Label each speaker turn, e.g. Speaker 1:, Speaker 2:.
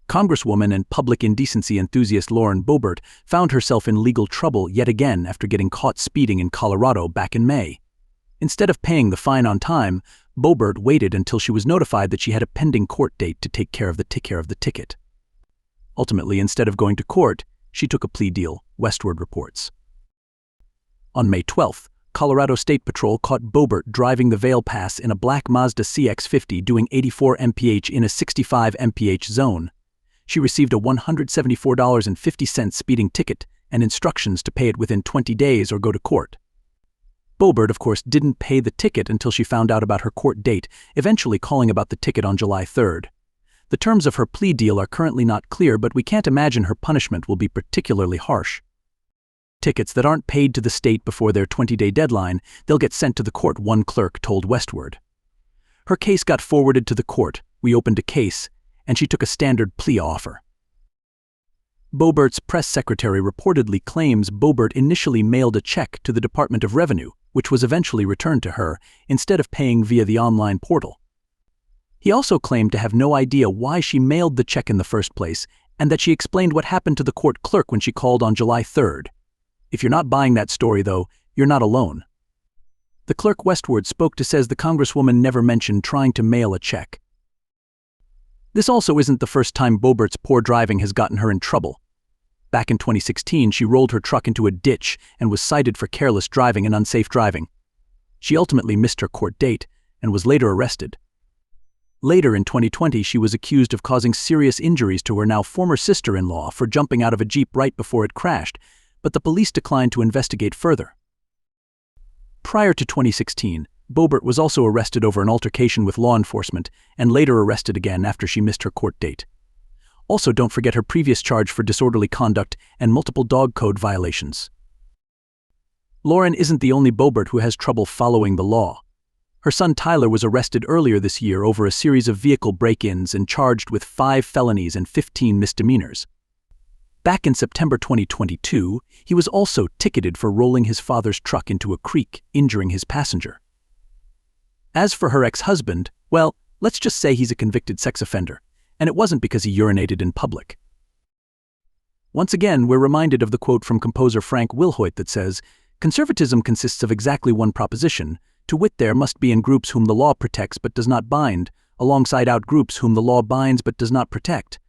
Speaker 1: Congresswoman and public indecency enthusiast Lauren Boebert found herself in legal trouble yet again after getting caught speeding in Colorado back in May. Instead of paying the fine on time, Boebert waited until she was notified that she had a pending court date to take care of the ticket. Ultimately, instead of going to court, she took a plea deal, Westward reports. On May 12th, Colorado State Patrol caught Boebert driving the Vail Pass in a black Mazda CX-50 doing 84 mph in a 65 mph zone. She received a $174.50 speeding ticket and instructions to pay it within 20 days or go to court. Boebert, of course, didn't pay the ticket until she found out about her court date, eventually calling about the ticket on July 3rd. The terms of her plea deal are currently not clear, but we can't imagine her punishment will be particularly harsh. Tickets that aren't paid to the state before their 20-day deadline, they'll get sent to the court, one clerk told Westward. Her case got forwarded to the court, we opened a case, and she took a standard plea offer. Boebert's press secretary reportedly claims Boebert initially mailed a check to the Department of Revenue, which was eventually returned to her, instead of paying via the online portal. He also claimed to have no idea why she mailed the check in the first place, and that she explained what happened to the court clerk when she called on July 3rd. If you're not buying that story, though, you're not alone. The clerk Westward spoke to says the Congresswoman never mentioned trying to mail a check. This also isn't the first time Boebert's poor driving has gotten her in trouble. Back in 2016, she rolled her truck into a ditch and was cited for careless driving and unsafe driving. She ultimately missed her court date and was later arrested. Later in 2020, she was accused of causing serious injuries to her now former sister-in-law for jumping out of a Jeep right before it crashed, but the police declined to investigate further. Prior to 2016, Boebert was also arrested over an altercation with law enforcement and later arrested again after she missed her court date. Also, don't forget her previous charge for disorderly conduct and multiple dog code violations. Lauren isn't the only Boebert who has trouble following the law. Her son Tyler was arrested earlier this year over a series of vehicle break-ins and charged with 5 felonies and 15 misdemeanors. Back in September 2022, he was also ticketed for rolling his father's truck into a creek, injuring his passenger. As for her ex-husband, well, let's just say he's a convicted sex offender, and it wasn't because he urinated in public. Once again, we're reminded of the quote from composer Frank Wilhoit that says, "Conservatism consists of exactly one proposition, to wit there must be in groups whom the law protects but does not bind, alongside out groups whom the law binds but does not protect.